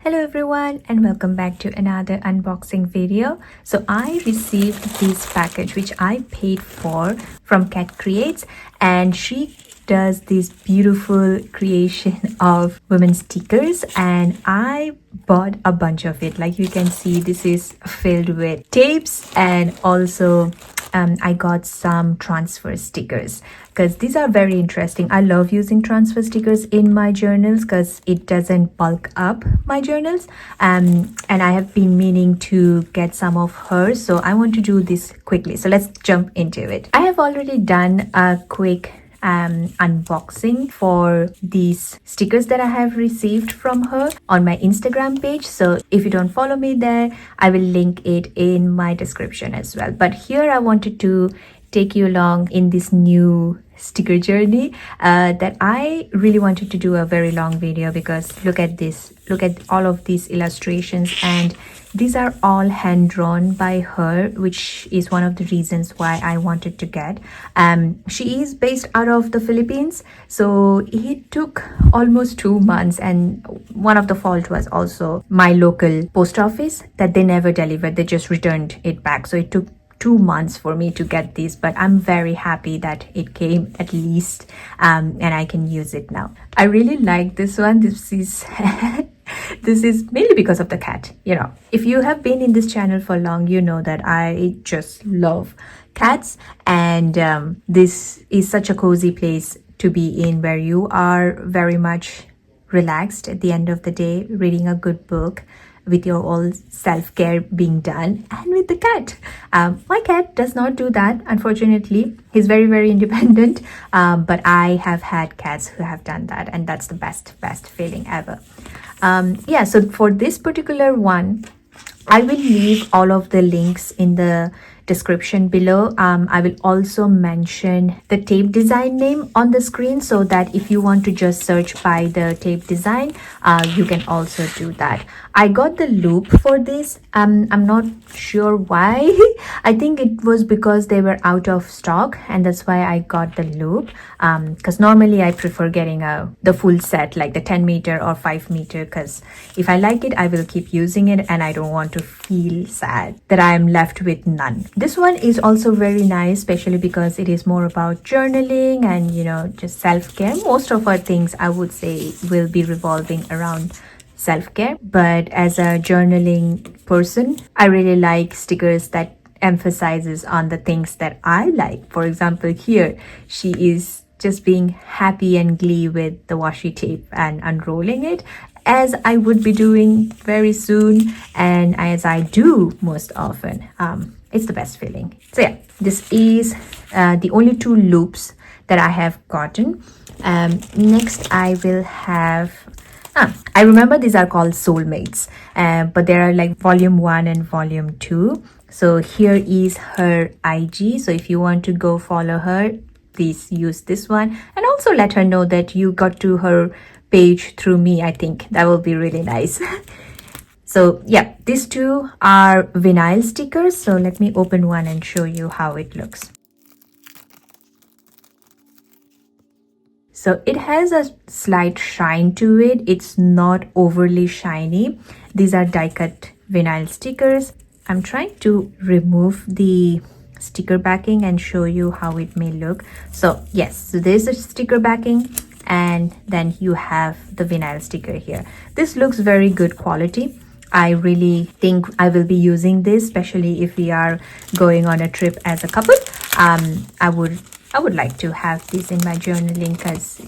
Hello everyone and welcome back to another unboxing video. So I received this package which I paid for from Katkreates, and she does this beautiful creation of women's stickers, and I bought a bunch of it. Like you can see, this is filled with tapes, and also I got some transfer stickers because these are very interesting. I love using transfer stickers in my journals because it doesn't bulk up my journals, and I have been meaning to get some of hers, so I want to do this quickly. So let's jump into it. I have already done a quick unboxing for these stickers that I have received from her on my Instagram page. So if you don't follow me there, I will link it in my description as well. But here I wanted to take you along in this new sticker journey that I really wanted to do a very long video, because look at this, look at all of these illustrations, and these are all hand drawn by her, which is one of the reasons why I wanted to get. She is based out of the Philippines, so it took almost 2 months, and one of the fault was also my local post office that they never delivered. They just returned it back, so it took 2 months for me to get this, but I'm very happy that it came at least, and I can use it now. I really like this one. This is this is mainly because of the cat. You know, if you have been in this channel for long, you know that I just love cats, and this is such a cozy place to be in, where you are very much relaxed at the end of the day, reading a good book with your all self-care being done, and with the cat. My cat does not do that, unfortunately. He's very independent, but I have had cats who have done that, and that's the best feeling ever. Yeah, so for this particular one, I will leave all of the links in the description below. I will also mention the tape design name on the screen, so that if you want to just search by the tape design, you can also do that. I got the loop for this. I'm not sure why. I think it was because they were out of stock, and that's why I got the loop, because normally I prefer getting the full set, like the 10 meter or 5 meter, because if I like it, I will keep using it, and I don't want to feel sad that I am left with none. This one is also very nice, especially because it is more about journaling and, you know, just self-care. Most of our things, I would say, will be revolving around self-care, but as a journaling person, I really like stickers that emphasizes on the things that I like. For example, here she is just being happy and glee with the washi tape and unrolling it, as I would be doing very soon, and as I do most often. It's the best feeling. So yeah, this is the only 2 loops that I have gotten. Next I will have I remember these are called soulmates, but there are like volume 1 and volume 2. So here is her IG, so if you want to go follow her, please use this one, and also let her know that you got to her page through me. I think that will be really nice. So yeah, these 2 are vinyl stickers, so let me open one and show you how it looks. So it has a slight shine to it. It's not overly shiny. These are die cut vinyl stickers. I'm trying to remove the sticker backing and show you how it may look. So yes, so there's a sticker backing, and then you have the vinyl sticker here. This looks very good quality. I really think I will be using this, especially if we are going on a trip as a couple. I would like to have this in my journaling because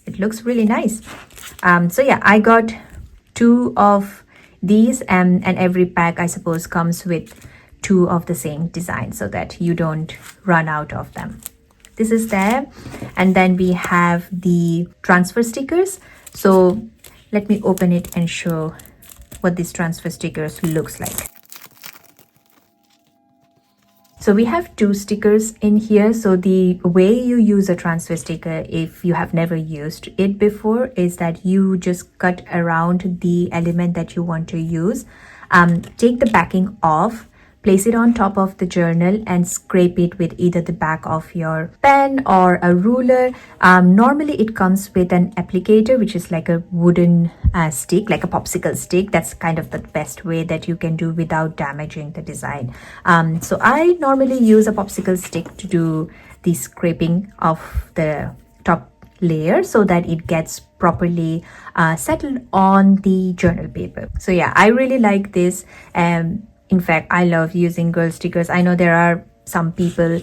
it looks really nice. So yeah, I got 2 of these, and every pack, I suppose, comes with 2 of the same design, so that you don't run out of them. This is there, and then we have the transfer stickers. So let me open it and show what these transfer stickers looks like. So we have 2 stickers in here. So the way you use a transfer sticker, if you have never used it before, is that you just cut around the element that you want to use, take the backing off, place it on top of the journal and scrape it with either the back of your pen or a ruler. Normally it comes with an applicator, which is like a wooden stick, like a popsicle stick. That's kind of the best way that you can do without damaging the design. So I normally use a popsicle stick to do the scraping of the top layer so that it gets properly settled on the journal paper. So yeah, I really like this. In fact, I love using girl stickers. I know there are some people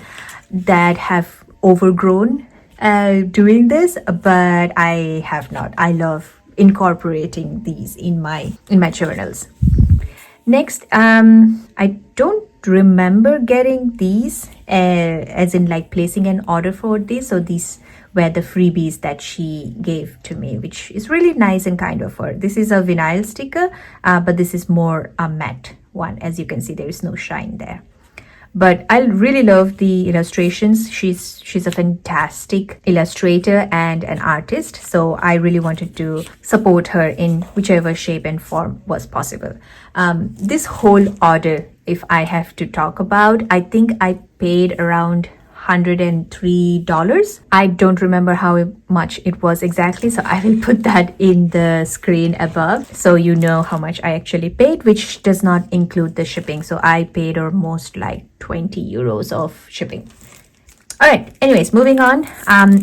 that have overgrown doing this, but I have not. I love incorporating these in my journals. Next, I don't remember getting these as in like placing an order for this. So these were the freebies that she gave to me, which is really nice and kind of her. This is a vinyl sticker, but this is more a matte one. As you can see, there is no shine there. But I really love the illustrations. She's a fantastic illustrator and an artist, so I really wanted to support her in whichever shape and form was possible. This whole order, if I have to talk about, I think I paid around $103. I don't remember how much it was exactly, so I will put that in the screen above so you know how much I actually paid, which does not include the shipping. So I paid almost like 20 euros of shipping. All right, anyways, moving on.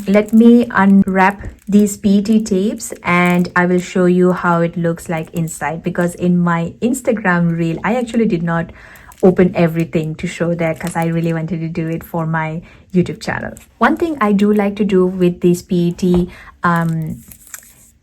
Let me unwrap these PET tapes and I will show you how it looks like inside, because in my Instagram reel I actually did not open everything to show that because I really wanted to do it for my YouTube channel. One thing I do like to do with these PET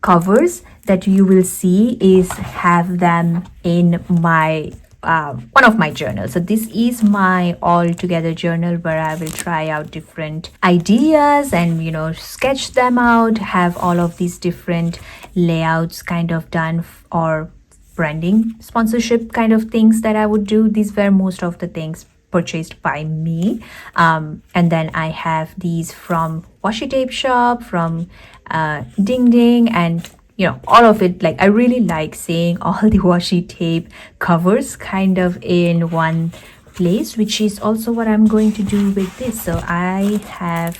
covers that you will see is have them in my one of my journals. So this is my all together journal where I will try out different ideas and sketch them out, have all of these different layouts kind of done, or branding sponsorship kind of things that I would do. These were most of the things purchased by me, and then I have these from washi tape shop, from Ding Ding, and all of it. Like, I really like seeing all the washi tape covers kind of in one place, which is also what I'm going to do with this. So I have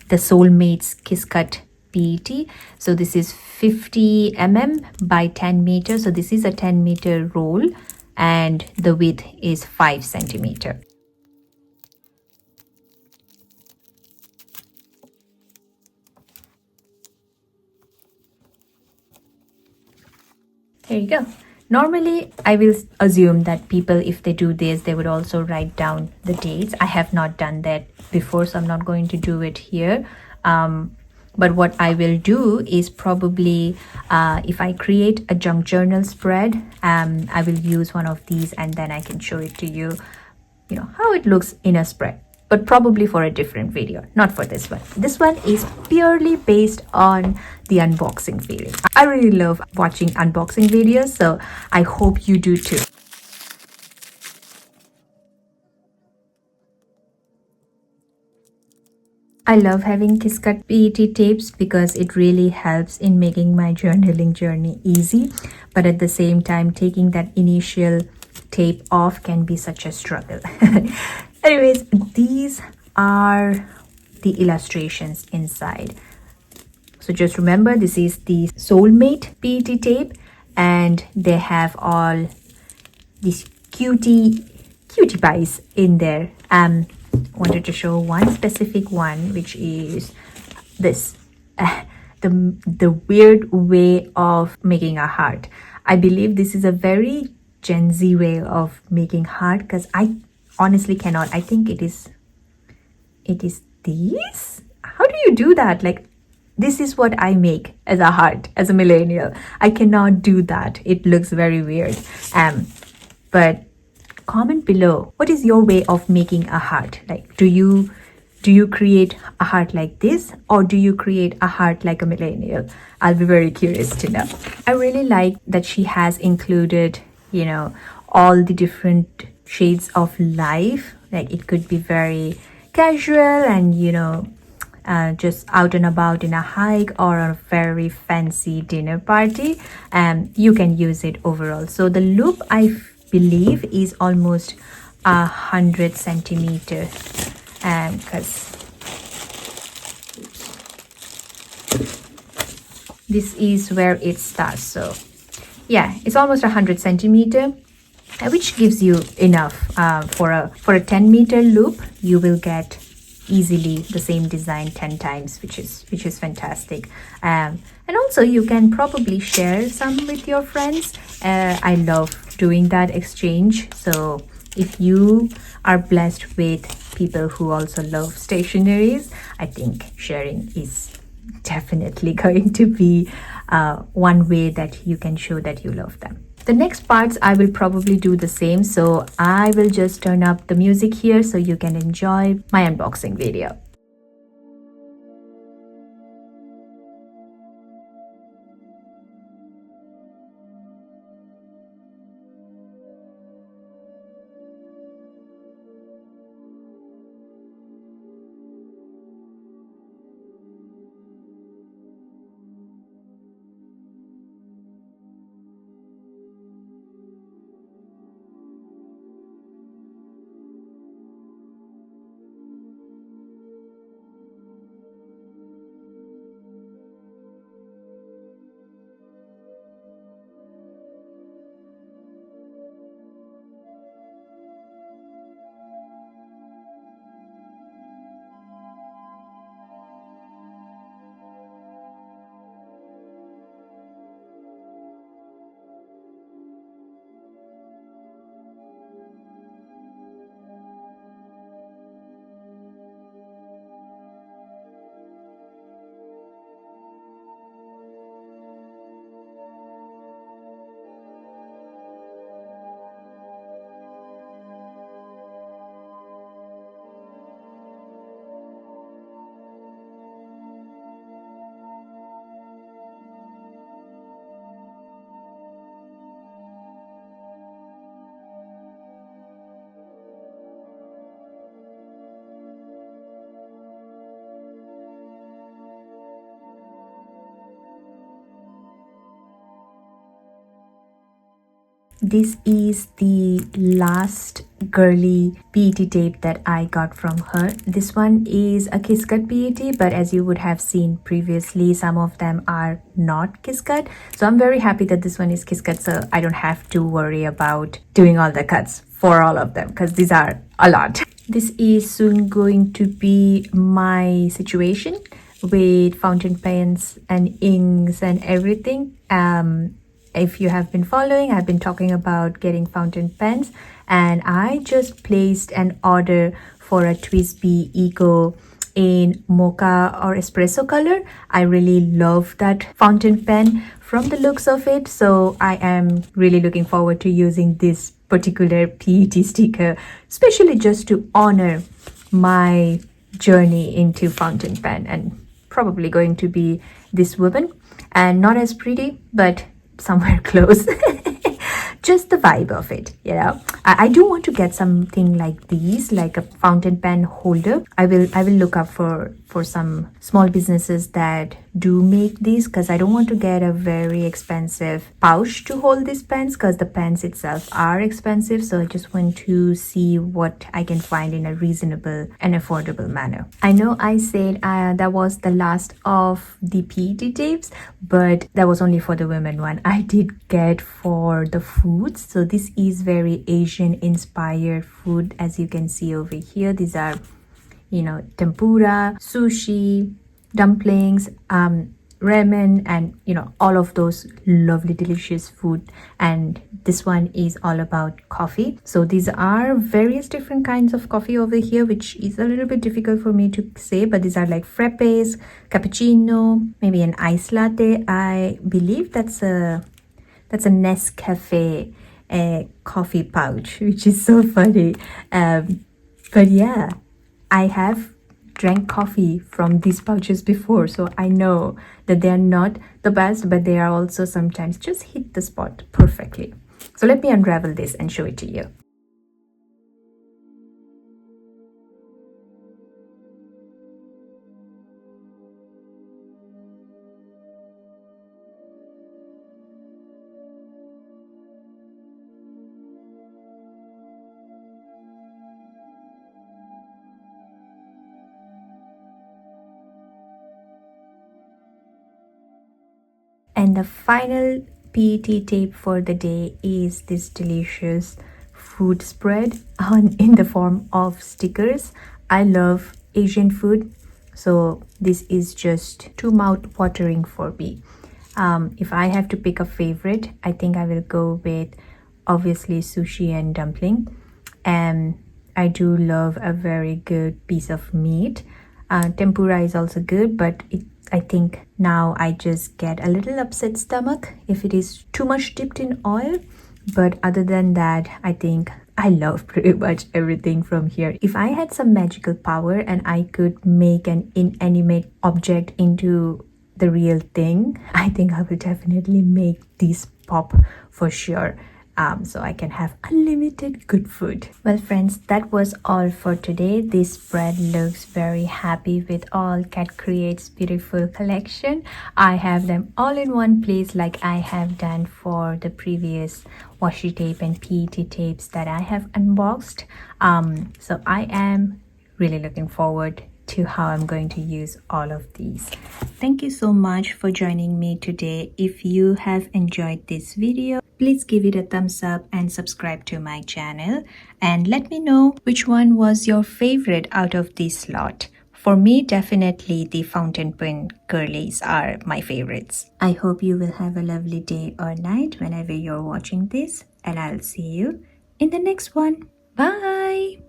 the Soulmates Kiss Cut PET. So this is 50 mm by 10 meters. So this is a 10-meter roll and the width is 5 centimeter. There you go. Normally, I will assume that people, if they do this, they would also write down the dates. I have not done that before, so I'm not going to do it here. But what I will do is probably, if I create a junk journal spread, I will use one of these and then I can show it to you, how it looks in a spread. But probably for a different video, not for this one. This one is purely based on the unboxing video. I really love watching unboxing videos, so I hope you do too. I love having Kiss Cut PET tapes because it really helps in making my journaling journey easy. But at the same time, taking that initial tape off can be such a struggle. Anyways, these are the illustrations inside. So just remember, this is the Soulmate PET tape and they have all these cutie pies in there. Wanted to show one specific one, which is this, the weird way of making a heart. I believe this is a very Gen Z way of making heart, because I honestly cannot. I think it is these. How do you do that? Like, this is what I make as a heart as a millennial. I cannot do that. It looks very weird. But comment below, what is your way of making a heart? Like, do you create a heart like this, or do you create a heart like a millennial? I'll be very curious to know. I really like that she has included, all the different shades of life. Like, it could be very casual and, just out and about in a hike or a very fancy dinner party. You can use it overall. So the loop, I believe, is almost 100 centimeter, because this is where it starts. So yeah, it's almost 100 centimeter, which gives you enough for a 10-meter loop. You will get easily the same design 10 times, which is fantastic. And also you can probably share some with your friends. I love doing that exchange. So if you are blessed with people who also love stationaries, I think sharing is definitely going to be one way that you can show that you love them. The next parts I will probably do the same, so I will just turn up the music here so you can enjoy my unboxing video. This is the last girly PET tape that I got from her. This one is a kiss cut PET, but as you would have seen previously, some of them are not kiss cut. So I'm very happy that this one is kiss cut, so I don't have to worry about doing all the cuts for all of them, because these are a lot. This is soon going to be my situation with fountain pens and inks and everything. If you have been following, I've been talking about getting fountain pens, and I just placed an order for a Twisby Eco in mocha or espresso color. I really love that fountain pen from the looks of it, so I am really looking forward to using this particular PET sticker, especially just to honor my journey into fountain pen. And probably going to be this woman, and not as pretty, but somewhere close. Just the vibe of it, you know. I do want to get something like these, like a fountain pen holder. I will look up for some small businesses that do make these, because I don't want to get a very expensive pouch to hold these pens, because the pens itself are expensive. So I just want to see what I can find in a reasonable and affordable manner. I know I said that was the last of the PET tapes, but that was only for the women one. I did get for the foods. So this is very Asian inspired food, as you can see over here. These are, you know, tempura, sushi, dumplings, ramen, and you know, all of those lovely delicious food. And this one is all about coffee. So these are various different kinds of coffee over here, which is a little bit difficult for me to say, but these are like frappes, cappuccino, maybe an iced latte. I believe that's a Nescafe coffee pouch, which is so funny. But yeah, I have drank coffee from these pouches before, so I know that they are not the best, but they are also sometimes just hit the spot perfectly. So let me unravel this and show it to you. And the final PET tape for the day is this delicious food spread in the form of stickers. I love Asian food, so this is just too mouth-watering for me. If I have to pick a favorite, I think I will go with obviously sushi and dumpling. And I do love a very good piece of meat. Tempura is also good, but I think now I just get a little upset stomach if it is too much dipped in oil. But other than that, I think I love pretty much everything from here. If I had some magical power and I could make an inanimate object into the real thing, I think I will definitely make these pop for sure. So I can have unlimited good food. Well, friends, that was all for today. This spread looks very happy with all Katkreates' beautiful collection. I have them all in one place like I have done for the previous washi tape and PET tapes that I have unboxed. So I am really looking forward to how I'm going to use all of these. Thank you so much for joining me today. If you have enjoyed this video, please give it a thumbs up and subscribe to my channel, and let me know which one was your favorite out of this lot. For me, definitely the fountain pen girlies are my favorites. I hope you will have a lovely day or night whenever you're watching this, and I'll see you in the next one. Bye!